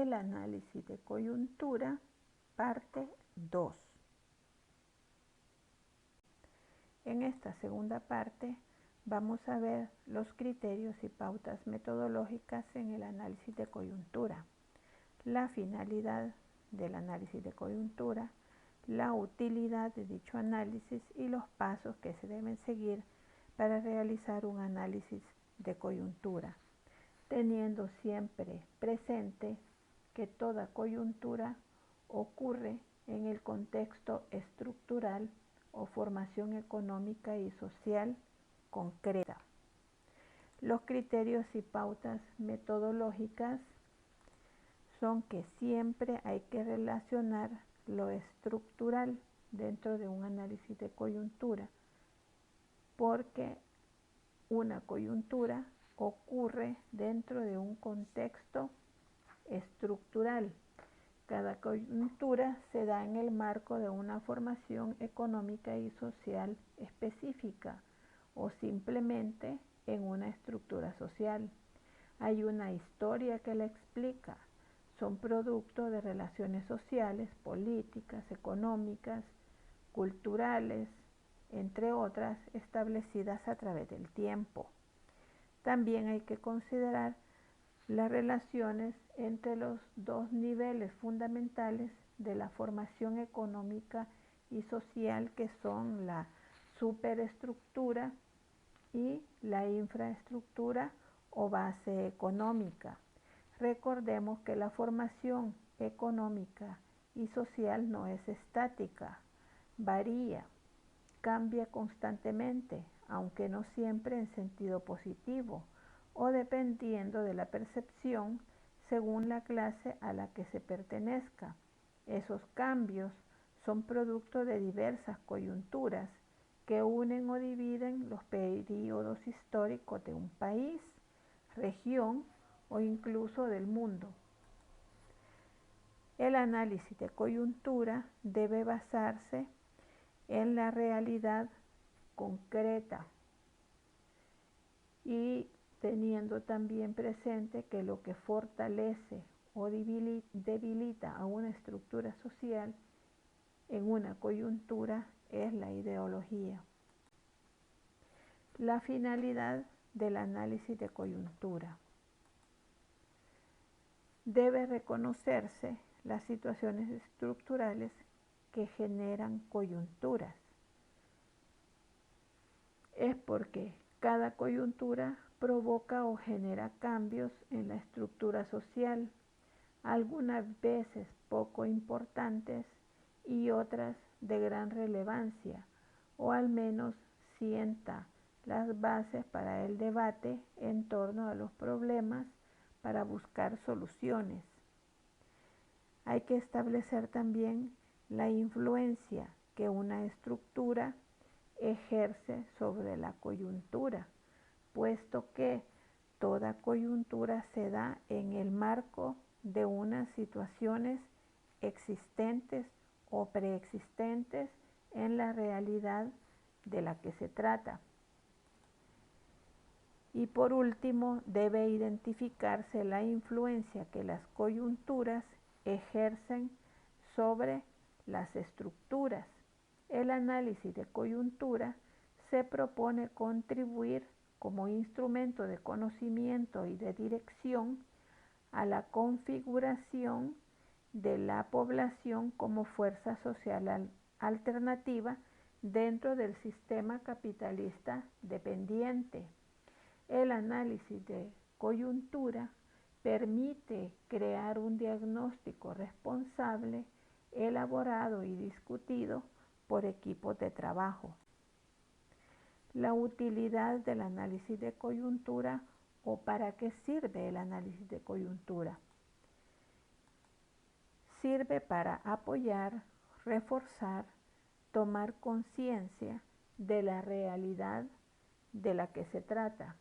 el análisis de coyuntura, parte 2. En esta segunda parte vamos a ver los criterios y pautas metodológicas en el análisis de coyuntura, la finalidad del análisis de coyuntura, la utilidad de dicho análisis y los pasos que se deben seguir para realizar un análisis de coyuntura, teniendo siempre presente que toda coyuntura ocurre en el contexto estructural o formación económica y social concreta. Los criterios y pautas metodológicas son que siempre hay que relacionar lo estructural dentro de un análisis de coyuntura, porque una coyuntura ocurre dentro de un contexto estructural. Cada coyuntura se da en el marco de una formación económica y social específica o simplemente en una estructura social. Hay una historia que la explica. Son producto de relaciones sociales, políticas, económicas, culturales, entre otras, establecidas a través del tiempo. También hay que considerar las relaciones entre los dos niveles fundamentales de la formación económica y social, que son la superestructura y la infraestructura o base económica. Recordemos que la formación económica y social no es estática, varía, cambia constantemente, aunque no siempre en sentido positivo, o dependiendo de la percepción según la clase a la que se pertenezca. Esos cambios son producto de diversas coyunturas que unen o dividen los periodos históricos de un país, región o incluso del mundo. El análisis de coyuntura debe basarse en la realidad concreta y teniendo también presente que lo que fortalece o debilita a una estructura social en una coyuntura es la ideología. La finalidad del análisis de coyuntura. Debe reconocerse las situaciones estructurales que generan coyunturas. Es porque cada coyuntura provoca o genera cambios en la estructura social, algunas veces poco importantes y otras de gran relevancia, o al menos sienta las bases para el debate en torno a los problemas para buscar soluciones. Hay que establecer también la influencia que una estructura ejerce sobre la coyuntura, puesto que toda coyuntura se da en el marco de unas situaciones existentes o preexistentes en la realidad de la que se trata. Y por último, debe identificarse la influencia que las coyunturas ejercen sobre las estructuras. El análisis de coyuntura se propone contribuir como instrumento de conocimiento y de dirección a la configuración de la población como fuerza social alternativa dentro del sistema capitalista dependiente. El análisis de coyuntura permite crear un diagnóstico responsable, elaborado y discutido por equipos de trabajo. La utilidad del análisis de coyuntura o para qué sirve el análisis de coyuntura. Sirve para apoyar, reforzar, tomar conciencia de la realidad de la que se trata.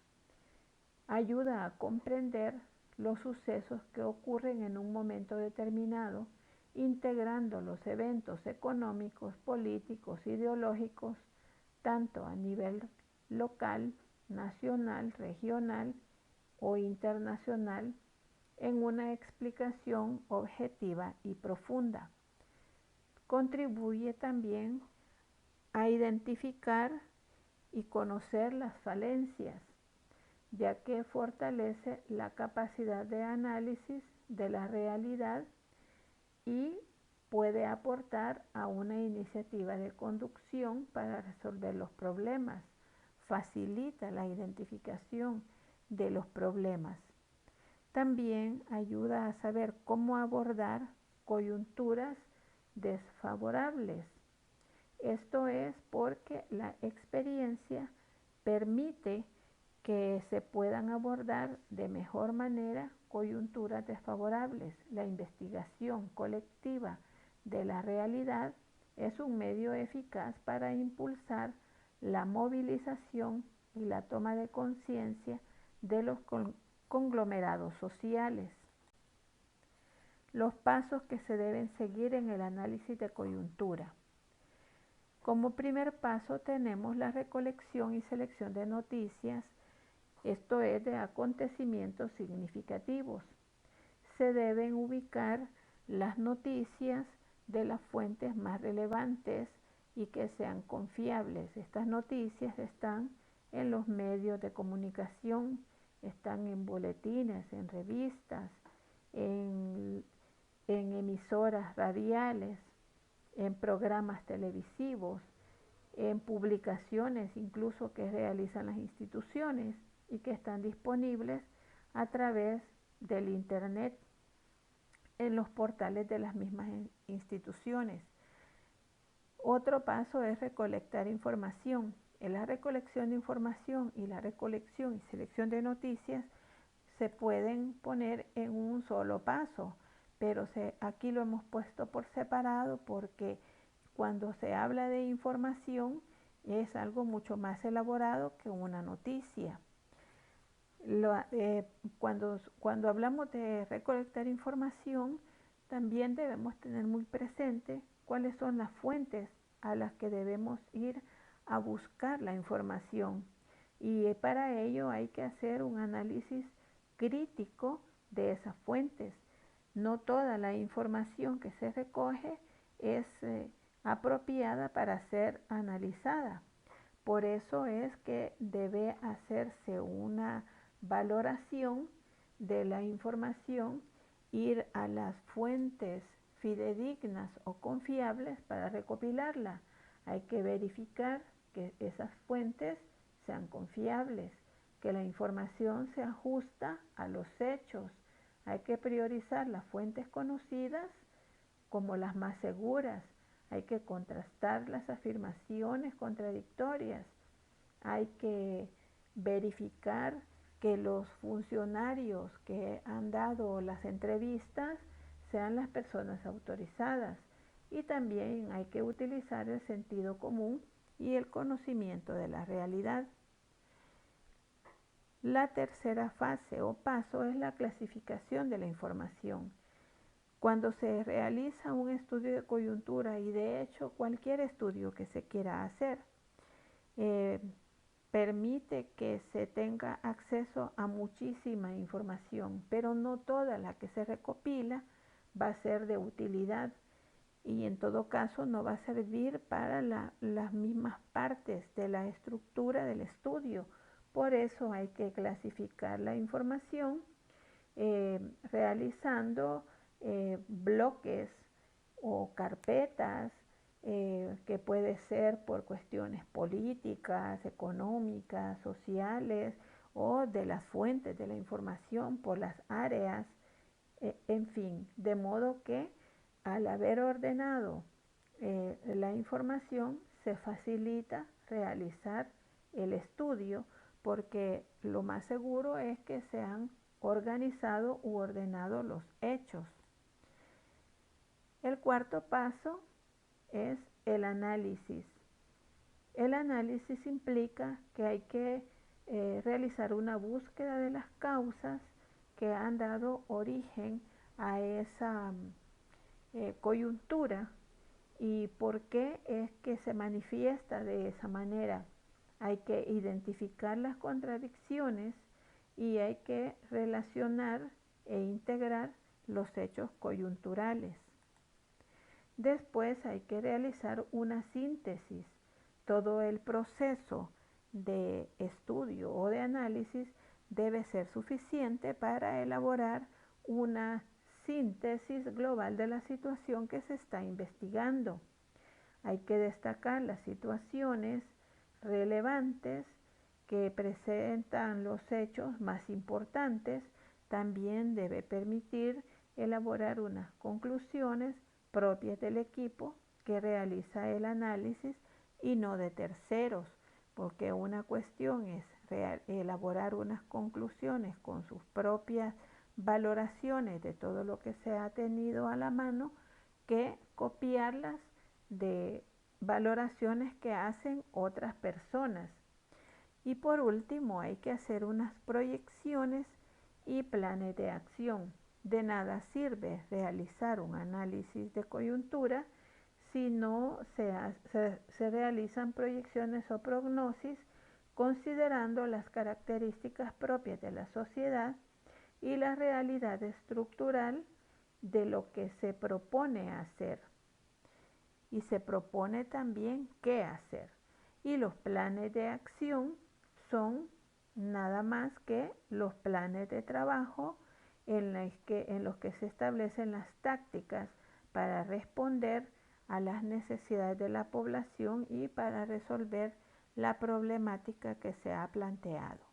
Ayuda a comprender los sucesos que ocurren en un momento determinado, integrando los eventos económicos, políticos, ideológicos, tanto a nivel local, nacional, regional o internacional, en una explicación objetiva y profunda. Contribuye también a identificar y conocer las falencias, ya que fortalece la capacidad de análisis de la realidad y puede aportar a una iniciativa de conducción para resolver los problemas, facilita la identificación de los problemas. También ayuda a saber cómo abordar coyunturas desfavorables. Esto es porque la experiencia permite que se puedan abordar de mejor manera coyunturas desfavorables. La investigación colectiva de la realidad es un medio eficaz para impulsar la movilización y la toma de conciencia de los conglomerados sociales. Los pasos que se deben seguir en el análisis de coyuntura. Como primer paso tenemos la recolección y selección de noticias, esto es de acontecimientos significativos. Se deben ubicar las noticias de las fuentes más relevantes y que sean confiables. Estas noticias están en los medios de comunicación, están en boletines, en revistas, en emisoras radiales, en programas televisivos, en publicaciones incluso que realizan las instituciones y que están disponibles a través del Internet en los portales de las mismas instituciones. Otro paso es recolectar información. En la recolección de información y la recolección y selección de noticias se pueden poner en un solo paso, pero aquí lo hemos puesto por separado porque cuando se habla de información es algo mucho más elaborado que una noticia. Cuando hablamos de recolectar información, también debemos tener muy presente cuáles son las fuentes a las que debemos ir a buscar la información. Y para ello hay que hacer un análisis crítico de esas fuentes. No toda la información que se recoge es apropiada para ser analizada. Por eso es que debe hacerse una valoración de la información, ir a las fuentes fidedignas o confiables para recopilarla. Hay que verificar que esas fuentes sean confiables, que la información se ajusta a los hechos. Hay que priorizar las fuentes conocidas como las más seguras. Hay que contrastar las afirmaciones contradictorias. Hay que verificar que los funcionarios que han dado las entrevistas sean las personas autorizadas. Y también hay que utilizar el sentido común y el conocimiento de la realidad. La tercera fase o paso es la clasificación de la información. Cuando se realiza un estudio de coyuntura, y de hecho cualquier estudio que se quiera hacer, permite que se tenga acceso a muchísima información, pero no toda la que se recopila va a ser de utilidad y en todo caso no va a servir para las mismas partes de la estructura del estudio. Por eso hay que clasificar la información realizando bloques o carpetas que puede ser por cuestiones políticas, económicas, sociales o de las fuentes de la información, por las áreas, en fin, de modo que al haber ordenado la información se facilita realizar el estudio porque lo más seguro es que se han organizado u ordenado los hechos. El cuarto paso es el análisis. El análisis implica que hay que realizar una búsqueda de las causas que han dado origen a esa coyuntura y por qué es que se manifiesta de esa manera. Hay que identificar las contradicciones y hay que relacionar e integrar los hechos coyunturales. Después hay que realizar una síntesis. Todo el proceso de estudio o de análisis debe ser suficiente para elaborar una síntesis global de la situación que se está investigando. Hay que destacar las situaciones relevantes que presentan los hechos más importantes. También debe permitir elaborar unas conclusiones propias del equipo que realiza el análisis y no de terceros, porque una cuestión es elaborar unas conclusiones con sus propias valoraciones de todo lo que se ha tenido a la mano, que copiarlas de valoraciones que hacen otras personas. Y por último, hay que hacer unas proyecciones y planes de acción. De nada sirve realizar un análisis de coyuntura si no se realizan proyecciones o prognosis considerando las características propias de la sociedad y la realidad estructural de lo que se propone hacer. Y se propone también qué hacer. Y los planes de acción son nada más que los planes de trabajo en los que se establecen las tácticas para responder a las necesidades de la población y para resolver la problemática que se ha planteado.